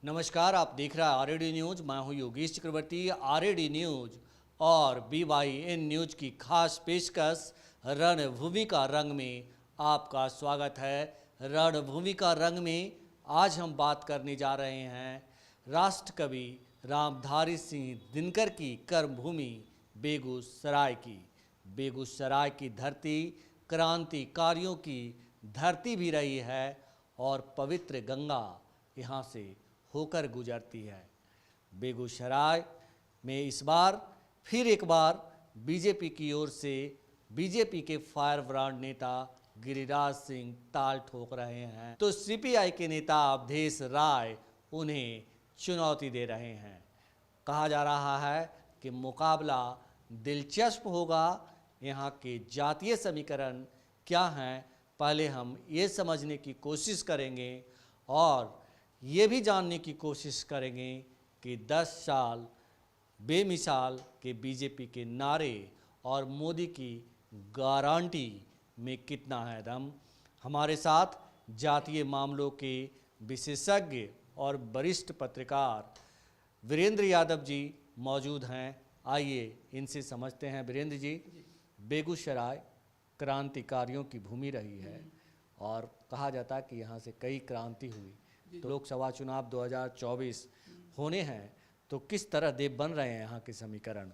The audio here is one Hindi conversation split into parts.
नमस्कार, आप देख रहे हैं आरएडी न्यूज। मैं हूं योगेश चक्रवर्ती। आरएडी न्यूज और BYN न्यूज की खास पेशकश रणभूमि का रंग में आपका स्वागत है। रणभूमि का रंग में आज हम बात करने जा रहे हैं राष्ट्र कवि रामधारी सिंह दिनकर की कर्मभूमि बेगूसराय की। बेगूसराय की धरती क्रांतिकारियों की धरती भी रही है और पवित्र गंगा यहाँ से होकर गुजरती है। बेगूसराय में इस बार फिर एक बार बीजेपी की ओर से बीजेपी के फायर ब्रांड नेता गिरिराज सिंह ताल ठोक रहे हैं, तो CPI के नेता अवधेश राय उन्हें चुनौती दे रहे हैं। कहा जा रहा है कि मुकाबला दिलचस्प होगा। यहाँ के जातीय समीकरण क्या हैं, पहले हम ये समझने की कोशिश करेंगे और ये भी जानने की कोशिश करेंगे कि 10 साल बेमिसाल के बीजेपी के नारे और मोदी की गारंटी में कितना है दम। हमारे साथ जातीय मामलों के विशेषज्ञ और वरिष्ठ पत्रकार वीरेंद्र यादव जी मौजूद हैं। आइए इनसे समझते हैं। वीरेंद्र जी, बेगूसराय क्रांतिकारियों की भूमि रही है और कहा जाता है कि यहाँ से कई क्रांति हुई, तो लोकसभा चुनाव 2024 होने हैं, तो किस तरह देव बन रहे हैं यहाँ के समीकरण?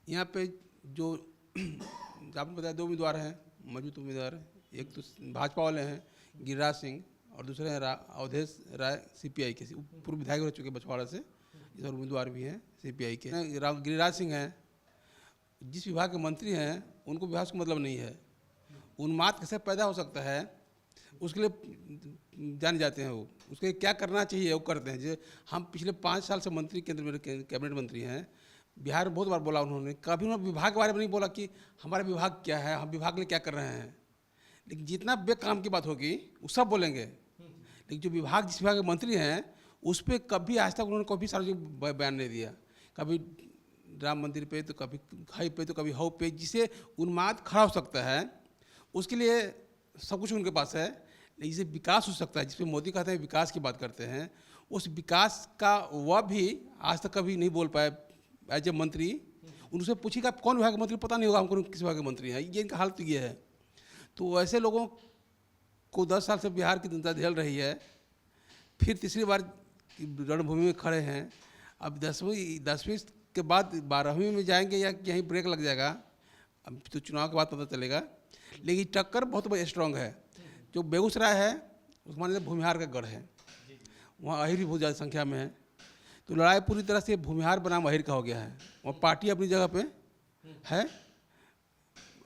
यहाँ पे जो आपने बताया 2 उम्मीदवार हैं, मौजूद उम्मीदवार। एक तो भाजपा वाले हैं गिरिराज सिंह और दूसरे हैं अवधेश राय CPI के, पूर्व विधायक रह चुके बछवाड़ा से। इस और उम्मीदवार भी हैं CPI के। गिरिराज सिंह हैं, जिस विभाग के मंत्री हैं उनको विभाग से मतलब नहीं है। उन्माद कैसे पैदा हो सकता है उसके लिए जाने जाते हैं। वो उसके क्या करना चाहिए वो करते हैं। जो हम पिछले 5 साल से मंत्री केंद्र में कैबिनेट मंत्री हैं, बिहार में बहुत बार बोला उन्होंने, कभी उन्होंने विभाग के बारे में नहीं बोला कि हमारा विभाग क्या है, हम विभाग के लिए क्या कर रहे हैं। लेकिन जितना बेकाम की बात होगी वो सब बोलेंगे, लेकिन जो विभाग जिस विभाग के मंत्री हैं उस पर कभी आज तक उन्होंने कभी सार्वजनिक बयान नहीं दिया। कभी राम मंदिर पे, तो कभी खाई पे, तो कभी हव पे, जिसे उन्माद खड़ा हो सकता है उसके लिए सब कुछ उनके पास है। लेकिन जिसे विकास हो सकता है, जिसपे मोदी कहते हैं विकास की बात करते हैं, उस विकास का वह भी आज तक कभी नहीं बोल पाए एज ए मंत्री। उनसे पूछिएगा कौन विभाग के मंत्री, पता नहीं होगा हमको किस विभाग के मंत्री हैं। ये इनका हालत ये है। तो ऐसे लोगों को 10 साल से बिहार की जनता झेल रही है, फिर तीसरी बार रणभूमि में खड़े हैं। अब 10वीं के बाद 12वीं में जाएंगे या कहीं ब्रेक लग जाएगा, अब तो चुनाव के बाद पता चलेगा। लेकिन टक्कर बहुत स्ट्रांग है। जो बेगूसराय है उसको मान लीजिए भूमिहार का गढ़ है, वहाँ अहिर भी बहुत ज़्यादा संख्या में है। तो लड़ाई पूरी तरह से भूमिहार बनाम अहिर का हो गया है। वहाँ पार्टी अपनी जगह पे है,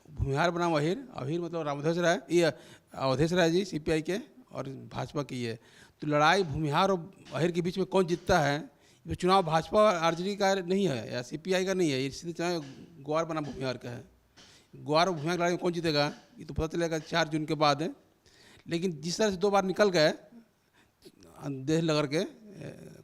भूमिहार बनाम अहिर। अहिर मतलब रामधारी राय, ये अवधेश राय जी CPI के और भाजपा की है। तो लड़ाई भूमिहार और अहिर के बीच में कौन जीतता है, ये चुनाव भाजपा RJD का नहीं है या CPI का नहीं है, ये सीधे चुनाव ग्वार बनाम भूमिहार का है। ग्वार और भूमिहार लड़ाई में कौन जीतेगा ये तो पता चलेगा 4 जून के बाद है। लेकिन जिस तरह से 2 बार निकल गए देश लगा के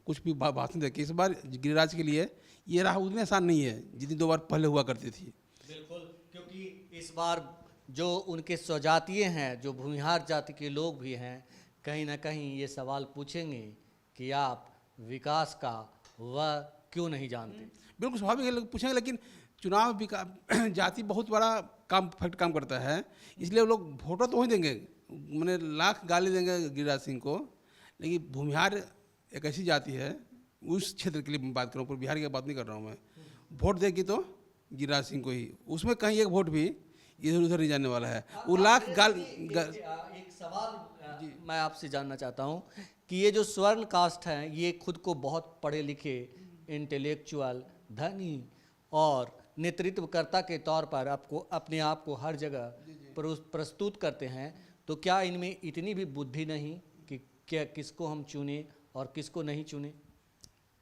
कुछ भी भाषण देके, इस बार गिरिराज के लिए ये राह उतनी आसान नहीं है जितनी 2 बार पहले हुआ करती थी। बिल्कुल, क्योंकि इस बार जो उनके स्वजातीय हैं, जो भूमिहार जाति के लोग भी हैं, कहीं ना कहीं ये सवाल पूछेंगे कि आप विकास का वह क्यों नहीं जानते। बिल्कुल स्वाभाविक है, लोग पूछेंगे। लेकिन चुनाव जाति बहुत बड़ा फैक्ट काम करता है, इसलिए वो लोग वोटर तो वही देंगे, मैंने लाख गाली देंगे गिरिराज सिंह को। लेकिन भूमिहार एक ऐसी जाति है, उस क्षेत्र के लिए मैं बात कर रहा हूँ, पूरे बिहार की बात नहीं कर रहा हूँ मैं। वोट देगी तो गिरिराज सिंह को ही, उसमें कहीं एक वोट भी इधर उधर नहीं जाने वाला है। वो लाख एक सवाल मैं आपसे जानना चाहता हूँ कि ये जो स्वर्ण कास्ट हैं, ये खुद को बहुत पढ़े लिखे, इंटेलेक्चुअल, धनी और नेतृत्वकर्ता के तौर पर आपको अपने आप को हर जगह प्रस्तुत करते हैं, तो क्या इनमें इतनी भी बुद्धि नहीं कि क्या किसको हम चुने और किसको नहीं चुने?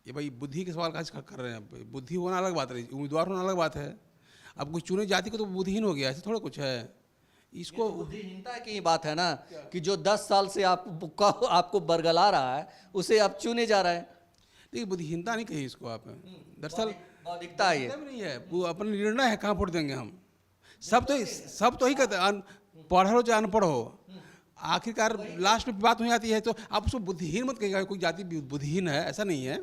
ये भाई बुद्धि के सवाल का कर रहे हैं। बुद्धि होना अलग बात है, उम्मीदवार होना अलग बात है। अब कुछ चुने जाति को तो बुद्धिहीन हो गया, ऐसे थोड़ा कुछ है। इसको बुद्धिहीनता की बात है ना कि जो 10 साल से आपको बरगला रहा है उसे आप चुने जा रहे हैं। देखिए बुद्धिहीनता नहीं कही इसको आप, दरअसल बौद्धिकता है, नहीं है। वो अपना निर्णय है कहाँ वोट देंगे हम। सब तो ही कहते हैं, पढ़ हो चाहे अनपढ़ हो, आखिरकार लास्ट में बात हो जाती है, तो आप उसको बुद्धिहीन मत कहिएगा, कोई जाति बुद्धिहीन है, ऐसा नहीं है।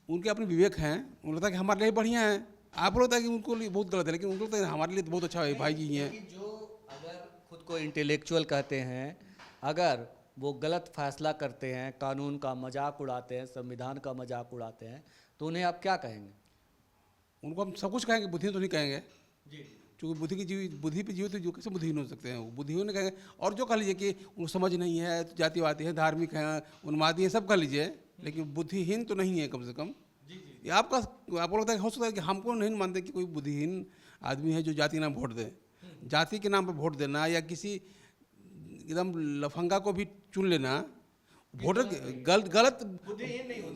उनके अपने विवेक हैं, उनको लगता है कि हमारे लिए बढ़िया है, आपको लगता है कि उनको लिए बहुत गलत है, लेकिन उनको लगता है हमारे लिए तो बहुत अच्छा है, भाई जी हैं। कि जो अगर खुद को इंटेलेक्चुअल कहते हैं, अगर वो गलत फैसला करते हैं, कानून का मजाक उड़ाते हैं, संविधान का मजाक उड़ाते हैं, तो उन्हें आप क्या कहेंगे? उनको हम सब कुछ कहेंगे, बुद्धिहीन तो नहीं कहेंगे, क्योंकि बुद्धि पे जीवित जो कैसे बुद्धिहीन हो सकते हैं, वो बुद्धिहीन नहीं कहेंगे। और जो कह लीजिए कि उनको समझ नहीं है, तो जातिवादी है, धार्मिक हैं, उन्मादी हैं, सब कह लीजिए, लेकिन बुद्धिहीन तो नहीं है कम से कम। ये आपको लगता है, हो सकता है कि हमको नहीं मानते कि कोई बुद्धिहीन आदमी है जो जाति के नाम वोट दे। जाति के नाम पर वोट देना या किसी एकदम लफंगा को भी चुन लेना, वोटर गलत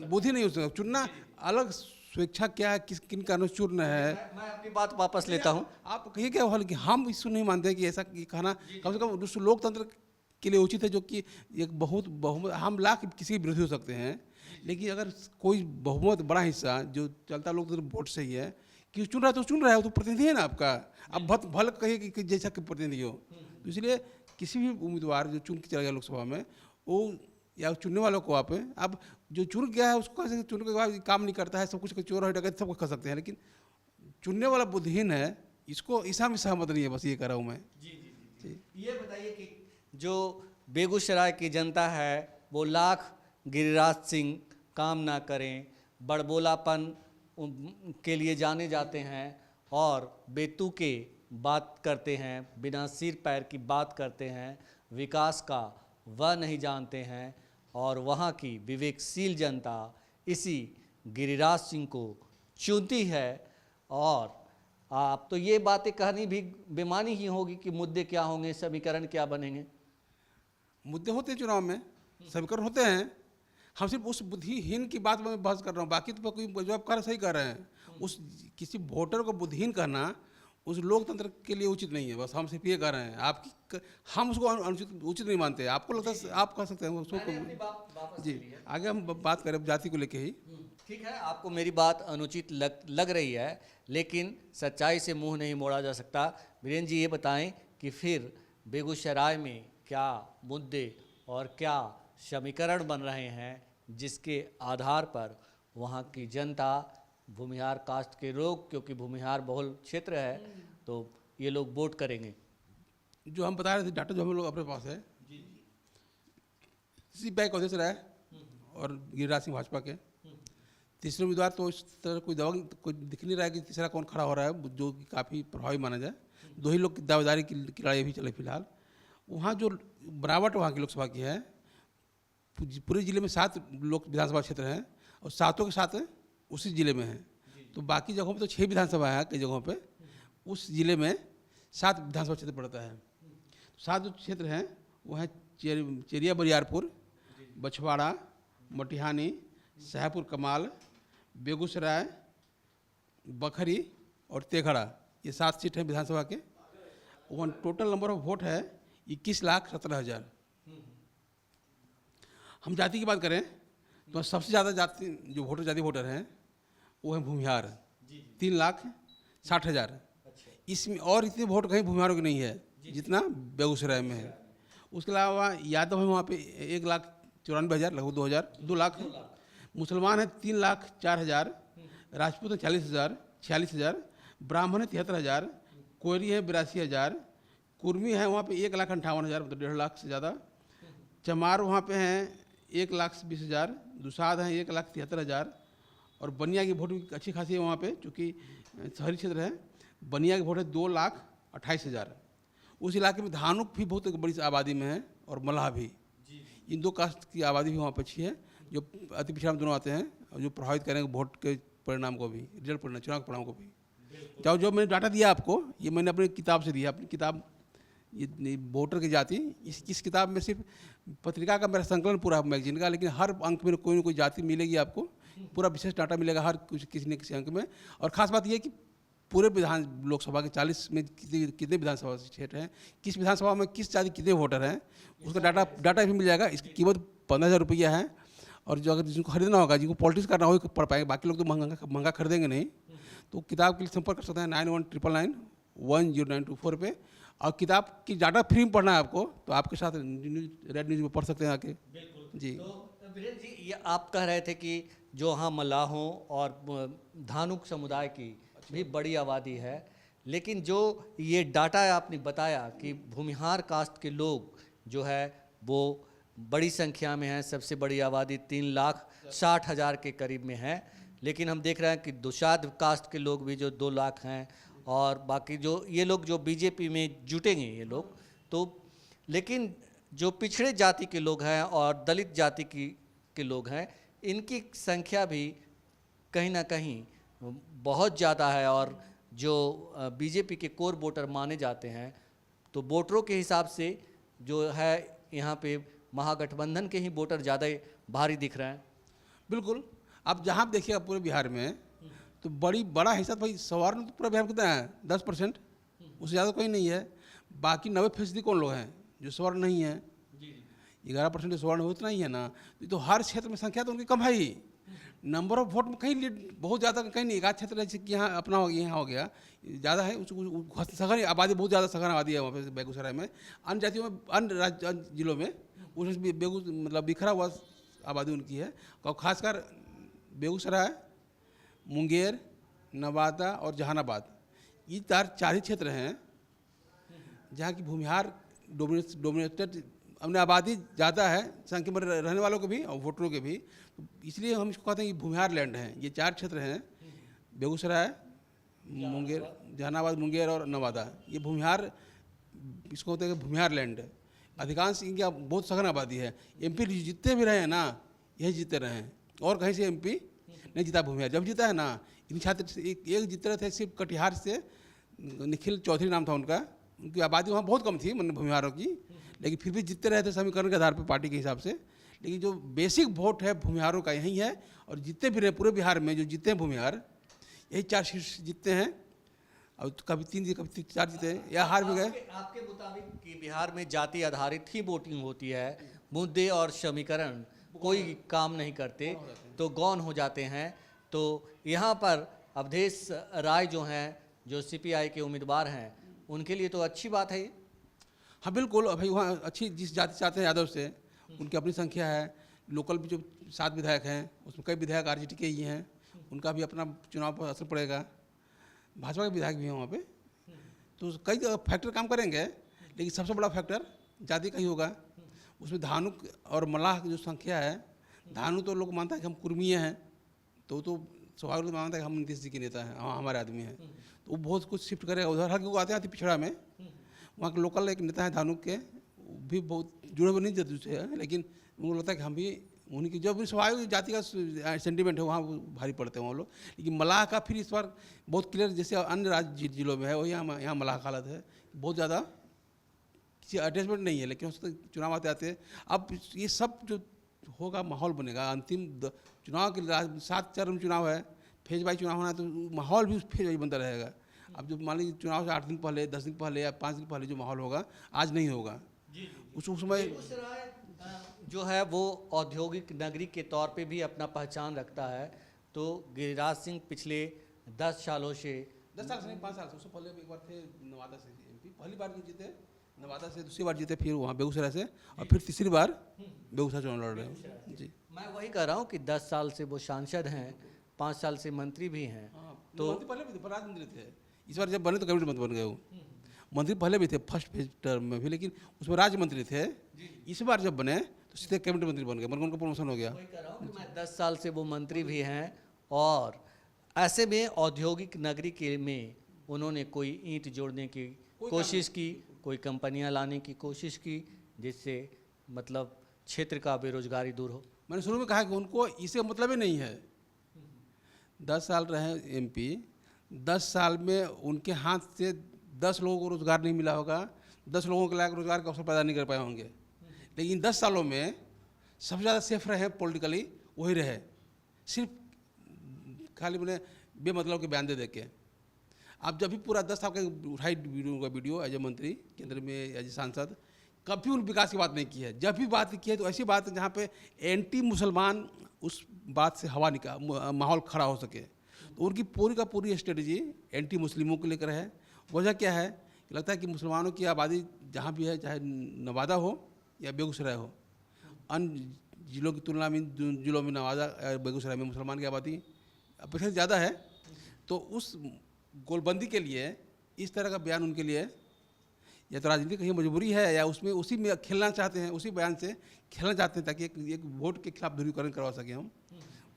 बुद्धि नहीं हो सकता। चुनना अलग स्वेच्छा क्या है, किन कारणों से चुन है। मैं अपनी बात वापस लेता हूँ। आप कहिए क्या हाल कि हम इसको नहीं मानते कि ऐसा कहना कम से कम लोकतंत्र के लिए उचित है, जो कि एक बहुत बहुमत, हम लाख किसी के विरोधी हो सकते हैं, लेकिन अगर कोई बहुमत बड़ा हिस्सा जो चलता लोकतंत्र वोट से ही है कि चुन रहा है, तो चुन रहा है, वो तो प्रतिनिधि है ना आपका। अब भले कहिए कि जैसा कि प्रतिनिधि हो, तो इसलिए किसी भी उम्मीदवार जो चुन के चला गया लोकसभा में, वो या चुनने वालों को आप अब जो चुन गया है उसको कैसे चुनने के बाद काम नहीं करता है, सब कुछ चोर है, डकैत सब कुछ कर सकते हैं, लेकिन चुनने वाला बुद्धिहीन है, इसको ईसा में सहमत नहीं है, बस ये कह रहा हूँ मैं। जी। ये बताइए कि जो बेगूसराय की जनता है वो लाख गिरिराज सिंह काम ना करें, बड़बोलापन के लिए जाने जाते हैं और बेतुके बात करते हैं, बिना सिर पैर की बात करते हैं, विकास का वह नहीं जानते हैं, और वहाँ की विवेकशील जनता इसी गिरिराज सिंह को चुनती है। और आप तो ये बातें कहनी भी बेमानी ही होगी कि मुद्दे क्या होंगे, समीकरण क्या बनेंगे। मुद्दे होते हैं चुनाव में, समीकरण होते हैं, हम सिर्फ उस बुद्धिहीन की बात में बहस कर रहा हूँ, बाकी तो कोई जो आप कर सही कर रहे हैं। उस किसी वोटर को बुद्धिहीन करना उस लोकतंत्र के लिए उचित नहीं है, बस हम सिर्फ ये कह रहे हैं। हम उसको अनुचित उचित नहीं मानते, आपको लगता है आप कह सकते हैं उसको। जी, आगे हम बात करें जाति को लेके ही। ठीक है, आपको मेरी बात अनुचित लग रही है, लेकिन सच्चाई से मुंह नहीं मोड़ा जा सकता। वीरेंद्र जी, ये बताएं कि फिर बेगूसराय में क्या मुद्दे और क्या समीकरण बन रहे हैं जिसके आधार पर वहाँ की जनता, भूमिहार कास्ट के लोग, क्योंकि भूमिहार बहुल क्षेत्र है, तो ये लोग वोट करेंगे। जो हम बता रहे थे डाटा जो हम लोग अपने पास है, CPI का अध्यक्ष रहा है और गिरिराज सिंह भाजपा के। तीसरे उम्मीदवार तो इस तरह कोई दिख नहीं रहा है कि तीसरा कौन खड़ा हो रहा है, जो कि काफ़ी प्रभावी माना जाए। दो ही लोग की दावेदारी की लड़ाई भी चले फिलहाल। वहाँ जो बनावट वहाँ की लोकसभा की है, पूरे जिले में 7 लोक विधानसभा क्षेत्र हैं और 7 के 7 उसी ज़िले में है। तो बाकी जगहों पे तो 6 विधानसभा है, कई जगहों पे उस ज़िले में 7 विधानसभा क्षेत्र पड़ता है। 7 जो क्षेत्र हैं वो हैं चेरिया बरियारपुर, बछवाड़ा, मटिहानी, शाहपुर कमाल, बेगूसराय, बखरी और तेघड़ा। ये 7 सीट हैं विधानसभा के। वहाँ टोटल नंबर ऑफ वोट है 21,17,000। हम जाति की बात करें तो सबसे ज़्यादा जाति जो जाति वोटर हैं वो है भूमिहार, 3,60,000। इसमें और इतने वोट कहीं भूमिहारों के नहीं है जितना बेगूसराय में है। उसके अलावा यादव है वहाँ पे 1,94,000, लगभग 2 लाख। मुसलमान है 3,04,000, राजपूत है 46,000, ब्राह्मण है 73,000, कोयरी है 82,000, कुर्मी है वहाँ पे 1,58,000, मतलब 1.5 लाख से ज़्यादा। चमार वहाँ पे हैं 1,20,000, दुसाध हैं 1,73,000 और बनिया की वोट भी अच्छी खासी है वहाँ पे, चूँकि शहरी क्षेत्र है। बनिया की वोट है 2,28,000। उस इलाके में धानुक भी बहुत एक बड़ी आबादी में है और मल्लाह भी। इन 2 कास्ट की आबादी भी वहाँ पर अच्छी है, जो अति पिछड़ा में दोनों आते हैं और जो प्रभावित करेंगे वोट के परिणाम को भी, रिजल्ट परिणाम, चुनाव के परिणाम को भी। चाहे जो मैंने डाटा दिया आपको, ये मैंने अपनी किताब से दिया। अपनी किताब ये वोटर की जाति, इस किताब में सिर्फ पत्रिका का मेरा संकलन पूरा मैगजीन का, लेकिन हर अंक में कोई ना कोई जाति मिलेगी आपको, पूरा विशेष डाटा मिलेगा हर किसी न किसी अंक में। और ख़ास बात यह कि पूरे लोकसभा के 40 में कितने विधानसभा क्षेत्र हैं, किस विधानसभा में किस जाति कितने वोटर हैं, उसका डाटा भी मिल जाएगा। इसकी कीमत 15,000 रुपया है। और जो अगर जिनको खरीदना होगा, जिनको पॉलिटिक्स करना होगा, पढ़ पाएंगे, बाकी लोग तो महंगा खरीदेंगे नहीं। तो किताब के लिए संपर्क कर सकते हैं 9199100924 पे। और किताब की डाटा फ्री में पढ़ना है आपको तो आपके साथ रेड न्यूज़ में पढ़ सकते हैं आके। बिल्कुल। जी। तो वीरेंद्र जी, ये आप कह रहे थे कि जो हाँ मल्लाहों और धानुक समुदाय की भी बड़ी आबादी है, लेकिन जो ये डाटा आपने बताया कि भूमिहार कास्ट के लोग जो है वो बड़ी संख्या में है, सबसे बड़ी आबादी 3,60,000 के करीब में है, लेकिन हम देख रहे हैं कि दुशाद कास्ट के लोग भी जो 2 लाख हैं, और बाकी जो ये लोग जो बीजेपी में जुटेंगे ये लोग तो, लेकिन जो पिछड़े जाति के लोग हैं और दलित जाति के लोग हैं, इनकी संख्या भी कहीं ना कहीं बहुत ज़्यादा है, और जो बीजेपी के कोर वोटर माने जाते हैं, तो वोटरों के हिसाब से जो है यहाँ पे महागठबंधन के ही वोटर ज़्यादा भारी दिख रहे हैं। बिल्कुल। आप जहाँ देखिएगा पूरे बिहार में तो बड़ा हिस्सा भाई सवर्ण तो पूरा बिहार में कितना है 10%, उससे ज़्यादा कोई नहीं है। बाकी 90% कौन लोग हैं जो सवर्ण नहीं है। 11% सवर्ण हो उतना ही है ना, तो हर क्षेत्र में संख्या तो उनकी कम है ही। नंबर ऑफ वोट में कहीं लीड बहुत ज़्यादा कहीं नहीं, एक आध क्षेत्र जैसे कि यहाँ अपना हो गया, यहाँ हो गया ज़्यादा है, उसको सघन आबादी बहुत ज़्यादा सघन आबादी है वहाँ पे बेगूसराय में। अन्य जातियों में अन्य राज्य जिलों में उसमें मतलब बिखरा हुआ आबादी उनकी है। और खासकर बेगूसराय, मुंगेर, नवादा और जहानाबाद, ये चार ही क्षेत्र हैं जहाँ की भूमिहार डोमिनेटेड अपने आबादी ज़्यादा है, संख्या में रहने वालों के भी और वोटरों के भी, तो इसलिए हम इसको कहते हैं कि भूमिहार लैंड हैं। ये 4 क्षेत्र हैं, बेगूसराय, मुंगेर, जहानाबाद, मुंगेर और नवादा, ये भूमिहार, इसको कहते हैं भूमिहार लैंड। अधिकांश इनकी बहुत सघन आबादी है। MP जितने भी रहे हैं ना, यही जीते रहे हैं, और कहीं से MP नहीं जीता भूमिहार। जब जीता है ना, इन छात्र एक जीते रहे थे सिर्फ कटिहार से, निखिल चौधरी नाम था उनका, उनकी आबादी वहाँ बहुत कम थी मतलब भूमिहारों की, लेकिन फिर भी जीतते रहे थे समीकरण के आधार पर पार्टी के हिसाब से। लेकिन जो बेसिक वोट है भूमिहारों का यही है, और जितने भी रहे पूरे बिहार में जो जीते हैं भूमिहार, यही 4 सीट जीतते हैं, और कभी 3 कभी 4 जीते हैं या हार भी गए। आपके मुताबिक कि बिहार में जाति आधारित ही वोटिंग होती है, मुद्दे और समीकरण कोई काम नहीं करते तो गौन हो जाते हैं, तो यहाँ पर अवधेश राय जो हैं, जो CPI के उम्मीदवार हैं, उनके लिए तो अच्छी बात है। हाँ बिल्कुल, भाई वहाँ अच्छी जिस जाति चाहते हैं यादव से, उनकी अपनी संख्या है। लोकल भी जो 7 विधायक हैं उसमें कई विधायक RJD के ही हैं, उनका भी अपना चुनाव पर असर पड़ेगा। भाजपा के विधायक भी हैं वहाँ पे, तो कई फैक्टर काम करेंगे, लेकिन सबसे बड़ा फैक्टर जाति का ही होगा। उसमें धानुक और मल्लाह की जो संख्या है, धानु तो लोग मानता है कि हम कुर्मीय हैं, तो स्वाभाविक मानता है कि हम नीतीश जी के नेता हैं, हमारे आदमी हैं, तो वो बहुत कुछ शिफ्ट करेगा उधर। हालांकि वो आते पिछड़ा में, वहाँ के लोकल एक नेता है धानुक के, भी बहुत जुड़े हुए नहीं जदयू से है, लेकिन उनको लगता है कि हम भी उन्हीं की जो भी स्वाभाविक जाति का सेंटीमेंट है वहाँ भारी पड़ते हैं वो लोग। लेकिन मलाह का फिर इस बार बहुत क्लियर, जैसे अन्य राज्य जिलों में है वही यहाँ मलाह का हालत है, बहुत ज़्यादा किसी अटैचमेंट नहीं है। लेकिन उसके चुनाव आते आते अब ये सब जो होगा माहौल बनेगा। अंतिम चुनाव के 7 चरण चुनाव है, फेज बाई चुनाव होना है, तो माहौल भी उस फेज वाइज बनता रहेगा। अब जो मान लीजिए चुनाव से 8 दिन पहले, 10 दिन पहले या 5 दिन पहले जो माहौल होगा, आज नहीं होगा। उस समय जो है वो औद्योगिक नगरी के तौर पे भी अपना पहचान रखता है, तो गिरिराज सिंह पिछले 10 सालों से 10 साल से नहीं 5 साल से, उससे पहले एक बार थे नवादा से MP, पहली बार जीते नवादा से, दूसरी बार जीते फिर वहाँ बेगूसराय से, और फिर तीसरी बार बेगूसराय चुनाव लड़ रहे हैं। जी, मैं वही कह रहा हूँ कि 10 साल से वो सांसद हैं, 5 साल से मंत्री भी हैं। तो पहले भी थे, राज्य मंत्री थे। इस बार जब बने तो कैबिनेट मंत्री बन गए वो। मंत्री पहले भी थे फर्स्ट फेज टर्म में भी, लेकिन उसमें राज्य मंत्री थे। इस बार जब बने तो सीधे कैबिनेट मंत्री बन गए, मतलब उनका प्रमोशन हो गया। वही कह रहा हूँ कि मैं 10 साल से वो मंत्री भी हैं, और ऐसे में औद्योगिक नगरी के में उन्होंने कोई ईंट जोड़ने की कोशिश की, कोई कंपनियां लाने की कोशिश की, जिससे मतलब क्षेत्र का बेरोजगारी दूर हो। मैंने शुरू में कहा कि उनको इससे मतलब ही नहीं है। 10 साल रहे MP, 10 साल में उनके हाथ से 10 लोगों को रोजगार नहीं मिला होगा, 10 लोगों के लायक रोजगार का अवसर पैदा नहीं कर पाए होंगे। लेकिन 10 सालों में सबसे ज़्यादा सेफ रहे पॉलिटिकली वही रहे, सिर्फ खाली मैंने बेमतलब के बयान दे के। आप जब भी पूरा 10 साल का उठाई वीडियो एज ए मंत्री, केंद्र में एज ए सांसद, कभी उन विकास की बात नहीं की है। जब भी बात की है तो ऐसी बात जहाँ पे एंटी मुसलमान उस बात से माहौल खड़ा हो सके। तो उनकी पूरी का पूरी स्ट्रेटजी एंटी मुस्लिमों को लेकर है। वजह क्या है लगता है कि मुसलमानों की आबादी जहाँ भी है, चाहे नवादा हो या बेगूसराय हो, अन्य जिलों की तुलना में जिलों में नवादा या बेगूसराय में मुसलमान की आबादी अपेक्षा ज़्यादा है। तो उस गोलबंदी के लिए इस तरह का बयान उनके लिए या तो राजनीति कहीं मजबूरी है या उसमें उसी में खेलना चाहते हैं, उसी बयान से खेलना चाहते हैं ताकि एक वोट के खिलाफ ध्रुवीकरण करवा सकें हम।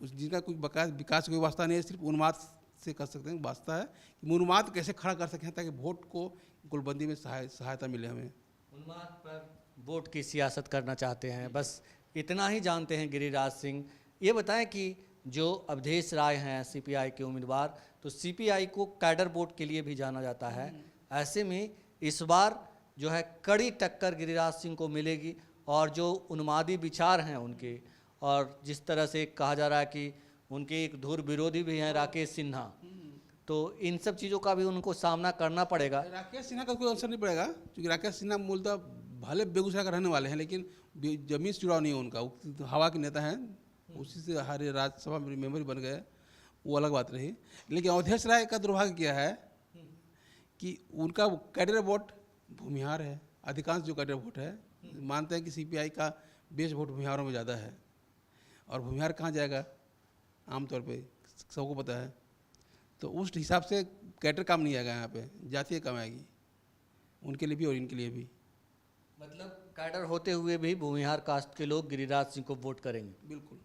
उस जिनका कोई विकास कोई वास्ता नहीं है, सिर्फ उन्माद से कर सकते हैं। वास्ता है कि उन्माद कैसे खड़ा कर सकें ताकि वोट को गोलबंदी में सहायता मिले हमें। उन्माद पर वोट की सियासत करना चाहते हैं, बस इतना ही जानते हैं गिरिराज सिंह। ये बताएं कि जो अवधेश राय हैं सीपीआई के उम्मीदवार, तो सीपीआई को कैडर वोट के लिए भी जाना जाता है। ऐसे में इस बार जो है कड़ी टक्कर गिरिराज सिंह को मिलेगी, और जो उन्मादी विचार हैं उनके, और जिस तरह से कहा जा रहा है कि उनके एक धुर विरोधी भी हैं राकेश सिन्हा, तो इन सब चीज़ों का भी उनको सामना करना पड़ेगा। राकेश सिन्हा का कोई असर नहीं पड़ेगा, क्योंकि राकेश सिन्हा मूलतः भले बेगूसराय का रहने वाले हैं, लेकिन जमीन से जुड़ाव नहीं है उनका। वो हवा के नेता हैं, उसी से हमारे राज्यसभा में मेंबर बन गए, वो अलग बात रही। लेकिन अवधेश राय का दुर्भाग्य क्या है कि उनका कैडर वोट भूमिहार है। अधिकांश जो कैडर वोट है, मानते हैं कि सीपीआई का बेस वोट भूमिहारों में ज़्यादा है, और भूमिहार कहाँ जाएगा आमतौर पे सबको पता है। तो उस हिसाब से कैडर काम नहीं आएगा यहाँ पे, जातीय काम आएगी उनके लिए भी और इनके लिए भी। मतलब कैडर होते हुए भी भूमिहार कास्ट के लोग गिरिराज सिंह को वोट करेंगे। बिल्कुल,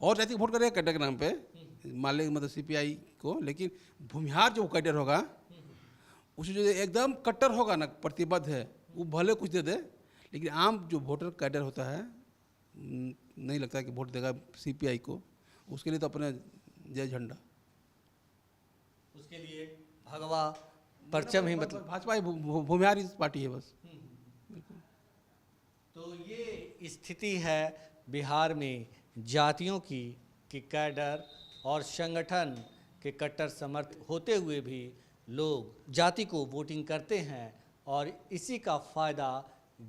और जाति वोट करेगा कैडर के नाम पे, मान लें मतलब सीपीआई को, लेकिन भूमिहार जो कैडर होगा उसे जो एकदम कट्टर होगा ना, प्रतिबद्ध है, वो भले कुछ दे दे, लेकिन आम जो वोटर कैडर होता है नहीं लगता कि वोट देगा सीपीआई को। उसके लिए तो अपने जय झंडा, उसके लिए भगवा परचम ही, मतलब भाजपा भूमिहार पार्टी है बस। तो ये स्थिति है बिहार में जातियों की कि कैडर और संगठन के कट्टर समर्थ होते हुए भी लोग जाति को वोटिंग करते हैं, और इसी का फ़ायदा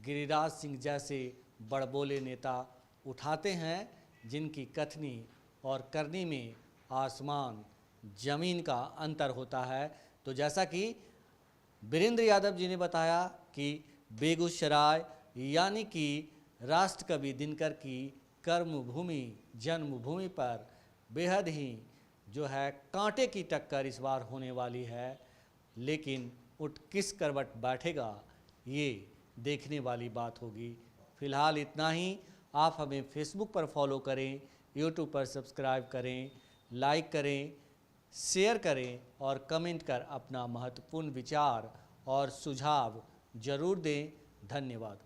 गिरिराज सिंह जैसे बड़बोले नेता उठाते हैं, जिनकी कथनी और करनी में आसमान ज़मीन का अंतर होता है। तो जैसा कि वीरेंद्र यादव जी ने बताया कि बेगूसराय यानी कि राष्ट्रकवि दिनकर की कर्मभूमि जन्मभूमि पर बेहद ही जो है कांटे की टक्कर इस बार होने वाली है, लेकिन उठ किस करवट बैठेगा ये देखने वाली बात होगी। फिलहाल इतना ही। आप हमें फेसबुक पर फॉलो करें, यूट्यूब पर सब्सक्राइब करें, लाइक करें, शेयर करें और कमेंट कर अपना महत्वपूर्ण विचार और सुझाव जरूर दें। धन्यवाद।